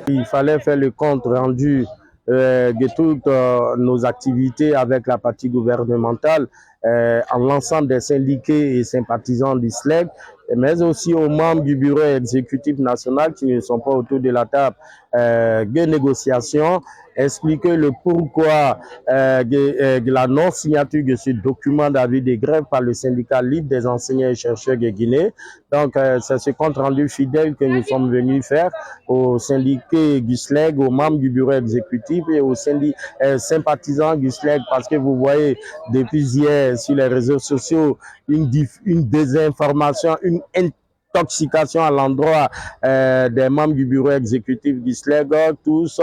Il fallait faire le compte rendu de toutes nos activités avec la partie gouvernementale en l'ensemble des syndiqués et sympathisants du SLEG, mais aussi aux membres du bureau exécutif national qui ne sont pas autour de la table de négociation, expliquer le pourquoi de la non-signature de ce document d'avis de grève par le syndicat libre des enseignants et chercheurs de Guinée. Donc, c'est ce compte rendu fidèle que nous sommes venus faire aux syndiqués du SLEG, aux membres du bureau exécutif et aux sympathisants du SLEG, parce que vous voyez depuis hier sur les réseaux sociaux une désinformation, une intoxication à l'endroit des membres du bureau exécutif du SLEG, tous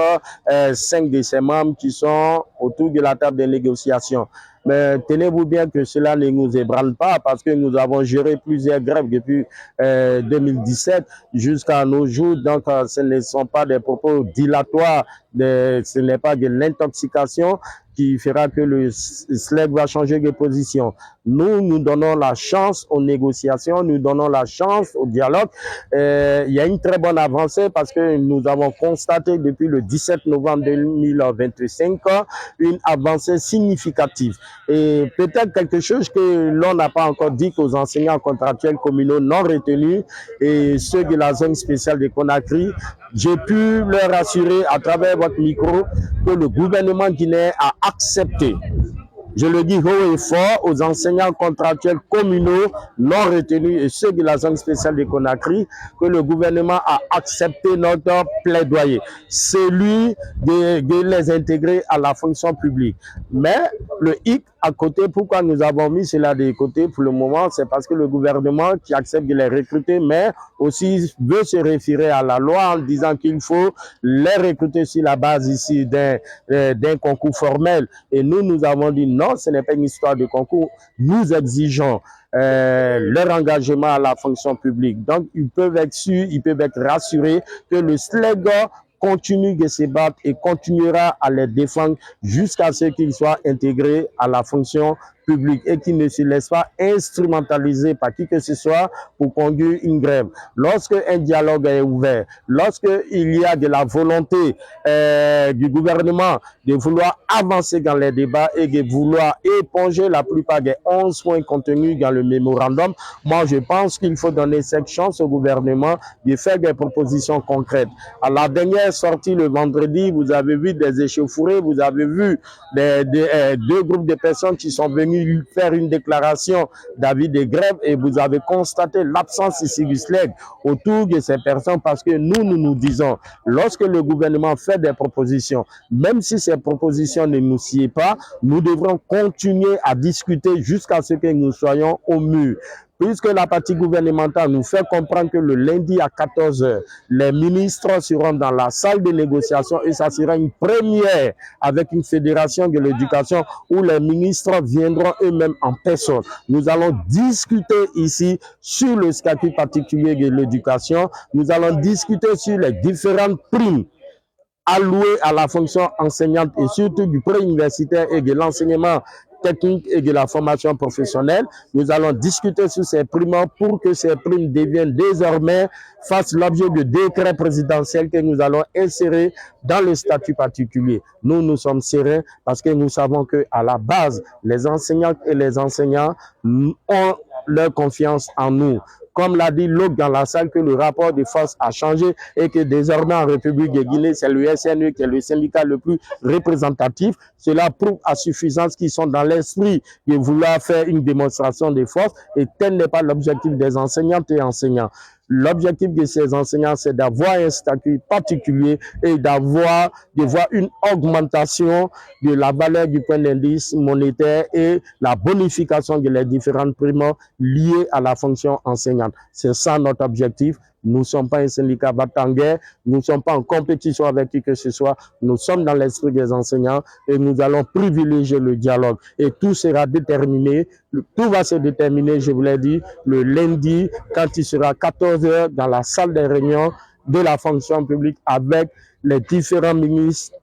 5 de ces membres qui sont autour de la table des négociations. Mais tenez-vous bien que cela ne nous ébranle pas parce que nous avons géré plusieurs grèves depuis 2017 jusqu'à nos jours. Donc, ce ne sont pas des propos dilatoires, ce n'est pas de l'intoxication qui fera que le SLEG va changer de position. Nous donnons la chance aux négociations, nous donnons la chance au dialogue. Il y a une très bonne avancée parce que nous avons constaté depuis le 17 novembre 2025 une avancée significative. Et peut-être quelque chose que l'on n'a pas encore dit qu'aux enseignants contractuels communaux non retenus et ceux de la zone spéciale de Conakry, j'ai pu leur assurer à travers votre micro que le gouvernement guinéen a accepté, je le dis haut et fort, aux enseignants contractuels communaux non retenus et ceux de la zone spéciale de Conakry, que le gouvernement a accepté notre plaidoyer, celui de les intégrer à la fonction publique. Mais le hic à côté, pourquoi nous avons mis cela de côté pour le moment, c'est parce que le gouvernement qui accepte de les recruter, mais aussi veut se référer à la loi en disant qu'il faut les recruter sur la base ici d'un concours formel. Et nous avons dit non, ce n'est pas une histoire de concours. Nous exigeons leur engagement à la fonction publique. Donc, ils peuvent être sûrs, ils peuvent être rassurés que le SLEG continue de se battre et continuera à les défendre jusqu'à ce qu'ils soient intégrés à la fonction public et qui ne se laisse pas instrumentaliser par qui que ce soit pour conduire une grève. Lorsque un dialogue est ouvert, lorsque il y a de la volonté du gouvernement de vouloir avancer dans les débats et de vouloir éponger la plupart des 11 points contenus dans le mémorandum, moi je pense qu'il faut donner cette chance au gouvernement de faire des propositions concrètes. À la dernière sortie le vendredi, vous avez vu des échauffourées, vous avez vu deux groupes de personnes qui sont venus faire une déclaration d'avis de grève et vous avez constaté l'absence ici du SLEG autour de ces personnes parce que nous disons, lorsque le gouvernement fait des propositions, même si ces propositions ne nous sied pas, nous devrons continuer à discuter jusqu'à ce que nous soyons au mur. Puisque la partie gouvernementale nous fait comprendre que le lundi à 14 h, les ministres seront dans la salle de négociation et ça sera une première avec une fédération de l'éducation où les ministres viendront eux-mêmes en personne. Nous allons discuter ici sur le statut particulier de l'éducation. Nous allons discuter sur les différentes primes allouées à la fonction enseignante et surtout du pré-universitaire et de l'enseignement technique et de la formation professionnelle. Nous allons discuter sur ces primes pour que ces primes deviennent désormais, fassent l'objet de décrets présidentiels que nous allons insérer dans le statut particulier. Nous sommes sereins parce que nous savons qu'à la base, les enseignantes et les enseignants ont leur confiance en nous. Comme l'a dit l'autre dans la salle, que le rapport de force a changé et que désormais en République de Guinée, c'est le SNE qui est le syndicat le plus représentatif. Cela prouve à suffisance qu'ils sont dans l'esprit de vouloir faire une démonstration de force et tel n'est pas l'objectif des enseignantes et enseignants. L'objectif de ces enseignants, c'est d'avoir un statut particulier et de voir une augmentation de la valeur du point d'indice monétaire et la bonification de les différentes primes liées à la fonction enseignante. C'est ça notre objectif. Nous ne sommes pas un syndicat battant en guerre, nous ne sommes pas en compétition avec qui que ce soit, nous sommes dans l'esprit des enseignants et nous allons privilégier le dialogue. Et tout sera déterminé, tout va se déterminer, je vous l'ai dit, le lundi, quand il sera 14 h dans la salle des réunions de la fonction publique avec les différents ministres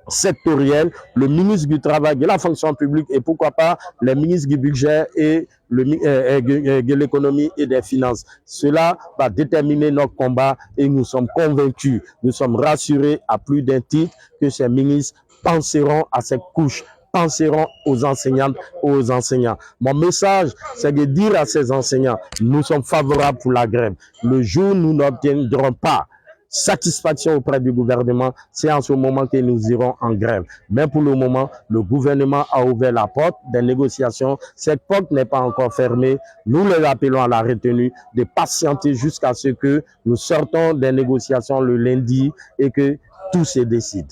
sectoriels, le ministre du Travail, de la fonction publique et pourquoi pas les ministres du budget et de l'économie et des finances. Cela va déterminer notre combat et nous sommes convaincus, nous sommes rassurés à plus d'un titre que ces ministres penseront à cette couche, penseront aux enseignantes, aux enseignants. Mon message, c'est de dire à ces enseignants, nous sommes favorables pour la grève. Le jour où nous n'obtiendrons pas satisfaction auprès du gouvernement, c'est en ce moment que nous irons en grève. Mais pour le moment, le gouvernement a ouvert la porte des négociations. Cette porte n'est pas encore fermée. Nous les appelons à la retenue de patienter jusqu'à ce que nous sortons des négociations le lundi et que tout se décide.